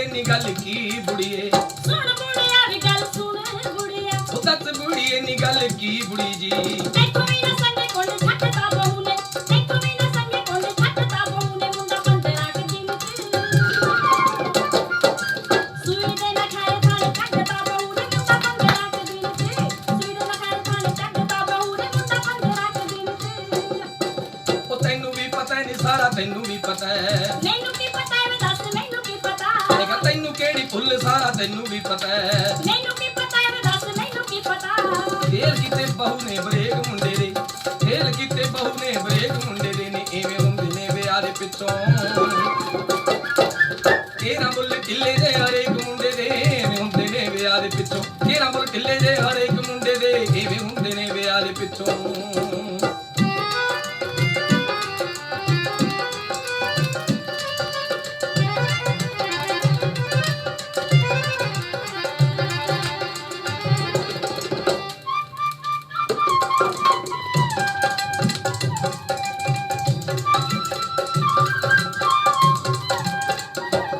ਬੁੜੀਏ ਨੀ ਗੱਲ ਕੀ ਬੁੜੀਏ ਸੁਣ ਬੁੜਿਆ ਵੀ ਗੱਲ ਸੁਣ ਬੁੜਿਆ ਉਹ ਦੱਸ ਬੁੜੀਏ ਨੀ ਗੱਲ ਕੀ ਬੁੜੀ ਜੀ ਤੈਨੂੰ ਵੀ ਨਾ ਸੰਗੇ ਕੋਲ ਛੱਡਤਾ ਬਹੂ ਨੇ ਤੈਨੂੰ ਵੀ ਨਾ ਸੰਗੇ ਕੋਲ ਛੱਡਤਾ ਬਹੂ ਨੇ ਮੁੰਡਾ 15 ਕਿ ਦਿਨ ਸੂਈ ਦੇ ਨਾ ਖਾਏ ਥਾਣੇ ਛੱਡਤਾ ਬਹੂ ਨੇ ਮੁੰਡਾ 15 ਕਿ ਦਿਨ ਸੂਈ ਦੇ ਨਾ ਖਾਏ ਥਾਣੇ ਛੱਡਤਾ ਬਹੂ ਨੇ ਮੁੰਡਾ 15 ਕਿ ਦਿਨ ਉਹ ਤੈਨੂੰ ਵੀ ਪਤਾ ਨਹੀਂ ਸਾਰਾ ਤੈਨੂੰ ਵੀ ਪਤਾ ਹੈ ਮੈਨੂੰ ਕੀ ਪਤਾ ਹੈ ਦੱਸ ਮੈਨੂੰ ਕੀ ਪਤਾ ਹੈਗਾ ਤੈਨੂੰ ਕਿਹੜੀ ਭੁੱਲ ਸਾਰਾ ਤੈਨੂੰ ਵੀ ਪਤਾ ਹੈ ਮੈਨੂੰ ਕੀ ਪਤਾ ਹੈ ਦੱਸ ਮੈਨੂੰ ਕੀ ਪਤਾ ਫੇਰ ਕਿਤੇ ਬਹੂ ਨੇ ਬਰੇਕ ਮੁੰਡੇ ਦੇ ਫੇਰ ਕਿਤੇ ਬਹੂ ਨੇ ਬਰੇਕ ਮੁੰਡੇ ਦੇ ਨੇ ਐਵੇਂ ਹੁੰਦੇ ਨੇ ਵਿਆਹ ਦੇ ਪਿੱਛੋਂ ਤੇਰਾ ਮੁੱਲ ਢਿੱਲੇ ਜੇ ਹਰੇਕ ਮੁੰਡੇ ਦੇ ਐਵੇਂ ਹੁੰਦੇ ਨੇ ਵਿਆਹ ਦੇ ਪਿੱਛੋਂ ਤੇਰਾ ਮੁੱਲ ਢਿੱਲੇ ਜੇ ਹਰੇਕ ਮੁੰਡੇ ਦੇ ਐਵੇਂ ਹੁੰਦੇ ਨੇ ਵਿਆਹ ਦੇ ਪਿੱਛੋਂ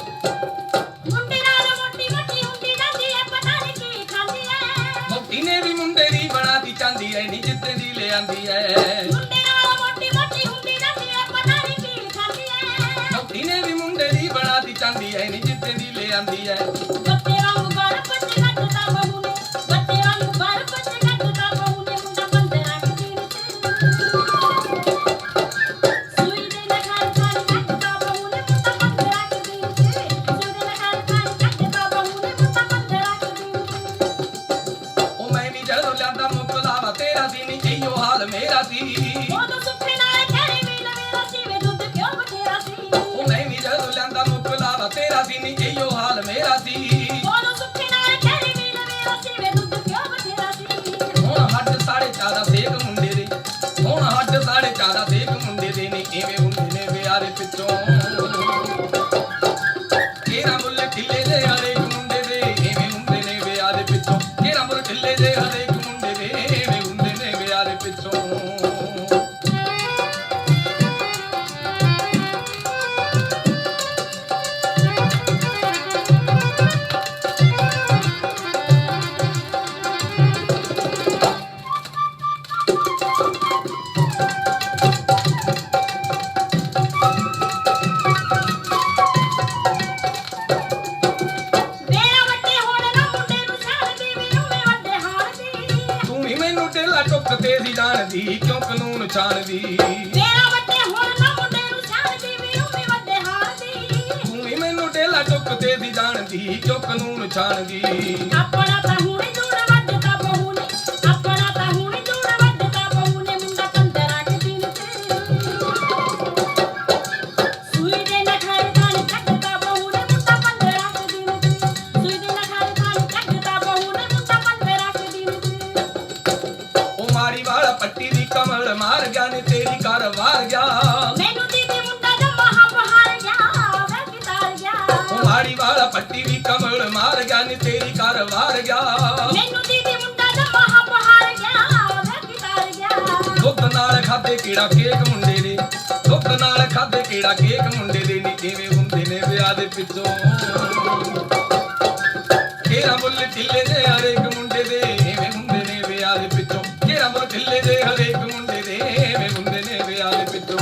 ਮੁੰਡੇ ਨਾਲ ਮੋਟੀ ਮੋਟੀ ਹੁੰਦੀ ਜਾਂਦੀ ਐ ਪਤਾ ਨਹੀਂ ਕੀ ਖਾਂਦੀ ਐ ਮੋਟੀ ਨੇ ਵੀ ਮੁੰਡੇ ਦੀ ਬਣਾਦੀ ਚਾਂਦੀ ਐ ਨੀ ਜਿੱਤੇ ਦੀ ਲੈ ਆਂਦੀ ਐ ਮੁੰਡੇ ਨਾਲ ਮੋਟੀ ਮੋਟੀ ਹੁੰਦੀ ਜਾਂਦੀ ਐ ਪਤਾ ਨਹੀਂ ਕੀ ਖਾਂਦੀ ਐ ਮੋਟੀ ਨੇ ਵੀ ਮੁੰਡੇ ਦੀ ਬਣਾਦੀ ਚਾਂਦੀ ਐ ਨੀ ਜਿੱਤੇ ਦੀ ਲੈ ਆਂਦੀ ਐ ਗੱਤੇ ਵਾਂਗ ਬਾਰ ਪੱਤੇ ਕੱਟਦਾ ਬਹੂ ਨੇ ਗੱਤੇ ਵਾਂਗ ਬਾਰ ਪੱਤੇ ਕੱਟਦਾ ਬਹੂ ਨੇ ਮੁੰਡਾ 15 ਕਿ ਦਿਨ ਸੂਈ ਦੇ ਨਾ ਖਾਏ ਥਾਣੇ ਕੱਟਦਾ ਬਹੂ ਨੇ ਮੁੰਡਾ 15 ਕਿ ਦਿਨ ਸੂਈ ਦੇ ਨਾ ਖਾਏ ਥਾਣੇ ਕੱਟਦਾ ਬਹੂ ਨੇ ਮੁੰਡਾ 15 ਕਿ ਦਿਨ ਉਹ ਮੈਂ ਵੀ ਜਦੋਂ ਲਿਆਂਦਾ ਮੁਕਲਾਵਾ ਤੇਰਾ ਸੀ ਨੀ ਇਹੋ ਹਾਲ ਮੇਰਾ ਸੀ ਉਦੋਂ ਸੁੱਖੇ ਨਾਲ ਘਰੇ ਵੀ ਮੇਰਾ ਸੀ ਵੇ ਦੁੱਧ ਕਿਉਂ ਬਥੇਰਾ ਸੀ ਉਹ ਮੈਂ ਵੀ ਜਦੋਂ ਲਿਆਂਦਾ ਮੁਕਲਾਵਾ ਤੇਰਾ ਸੀ ਨੀ ਇਹੋ ਹਾਲ ਮੇਰਾ ਸੀ ਉਦੋਂ ਸੁੱਖੇ ਨਾਲ ਘਰੇ ਵੀ ਮੇਰਾ ਸੀ ਵੇ ਦੁੱਧ ਕਿਉਂ ਬਥੇਰਾ ਸੀ ਹੁਣ ਹੱਡ 4.5 ਸੇਕ ਮੁੰਡੇ ਦੇ ਹੁਣ ਹੱਡ 4.5 ਸੇਕ ਮੁੰਡੇ ਦੇ ਨੇ ਐਵੇਂ ਹੁੰਦੇ ਨੇ ਵਿਆਹ ਦੇ ਪਿੱਛੋਂ ਤੇਰਾ ਮੁੱਲ ਢਿੱਲੇ ਜੇ ਹਰੇਕ ਮੁੰਡੇ ਦੇ ਐਵੇਂ ਹੁੰਦੇ ਨੇ ਵਿਆਹ ਦੇ ਪਿੱਛੋਂ ਤੇਰਾ ਮੁੱਲ ਢਿੱਲੇ ਜੇ ਹਰੇਕ ਮੁੰਡੇ ਦੇ ਐਵੇਂ ਹੁੰਦੇ ਨੇ ਵਿਆਹ ਦੇ ਪਿੱਛੋਂ ਮੇਰਾ ਵੱਡੇ ਹੋਣ ਨਾ ਮੁੰਡੇ ਨੂੰ ਛੱਡਦੀ ਵੀ ਉਵੇਂ ਵੱਡੇ ਹਾਲ ਦੀ ਤੂੰ ਵੀ ਮੈਨੂੰ ਢਿੱਲਾ ਟੁੱਕ ਤੇ ਸੀ ਜਾਣਦੀ ਕਿਉਂ ਕਾਨੂੰਨ ਛਾਣਦੀ ਮੇਰਾ ਵੱਡੇ ਹੋਣ ਨਾ ਮੁੰਡੇ ਨੂੰ ਛੱਡਦੀ ਵੀ ਉਵੇਂ ਵੱਡੇ ਹਾਲ ਦੀ ਤੂੰ ਵੀ ਮੈਨੂੰ ਢਿੱਲਾ ਟੁੱਕ ਤੇ ਸੀ ਜਾਣਦੀ ਕਿਉਂ ਕਾਨੂੰਨ ਛਾਣਦੀ ਆਪਣਾ ਤਾਂ ਹੁਣੇ ਜੂੜ ਵੱਢਤਾ ਬਹੂ ਨੇ ਆਪਣਾ ਤਾਂ ਹੁਣੇ ਜੂੜ ਵੱਢਤਾ ਬਹੂ ਨੇ ਮੁੰਡਾ 15 ਕਿ ਦਿਨ ਸੂਈ ਦੇ ਨਾ ਖਾਏ ਥਾਣੇ ਕੱਟਦਾ ਬਹੂ ਨੇ ਮੁੰਡਾ 15 ਕਿ ਦਿਨ ਸੂਈ ਦੇ ਨਾ ਖਾਏ ਥਾਣੇ ਕੱਟਦਾ ਬਹੂ ਨੇ ਮੁੰਡਾ 15 ਕਿ ਦਿਨ ਉਹ ਮਾੜੀ ਵਾਲਾ ਪੱਟੀ ਦੀ ਕਮਲ ਮਾਰ ਗਿਆ ਨੇ ਤੇਰੀ ਘਰ ਵਾਰ ਗਿਆ ਮੈਨੂੰ ਦੀਦੀ ਮੁੰਡਾ ਦਾ ਮਹਾ ਬਹਾਰ ਗਿਆ ਵੇ ਕਿਤਾਰ ਗਿਆ ਉਹ ਮਾੜੀ ਵਾਲਾ ਪੱਟੀ ਦੀ ਕਮਲ ਮਾਰ ਗਿਆ ਨੇ ਤੇਰੀ ਘਰ ਵਾਰ ਗਿਆ ਮੈਨੂੰ ਦੀਦੀ ਮੁੰਡਾ ਦਾ ਮਹਾ ਬਹਾਰ ਗਿਆ ਵੇ ਕਿਤਾਰ ਗਿਆ ਦੁੱਧ ਨਾਲ ਖਾਦੇ ਕਿਹੜਾ ਕੇਕ ਮੁੰਡੇ ਦੇ ਦੁੱਧ ਨਾਲ ਖਾਦੇ ਕਿਹੜਾ ਕੇਕ ਮੁੰਡੇ ਦੇ ਨੀ ਕਿਵੇਂ ਹੁੰਦੇ ਨੇ ਵਿਆਹ ਦੇ ਪਿੱਛੋਂ ਤੇਰਾ ਮੁੱਲ ਢਿੱਲੇ ਜੇ ਹਰੇਕ ਮੁੰਡੇ ਦੇ ਐਵੇਂ ਹੁੰਦੇ ਨੇ ਵਿਆਹ ਦੇ ਪਿੱਛੋਂ ਤੇਰਾ ਮੁੱਲ ਢਿੱਲੇ ਜੇ ਹਰੇਕ ਮੁੰਡੇ ਦੇ ਐਵੇਂ ਹੁੰਦੇ ਨੇ ਵਿਆਹ ਦੇ ਪਿੱਛੋਂ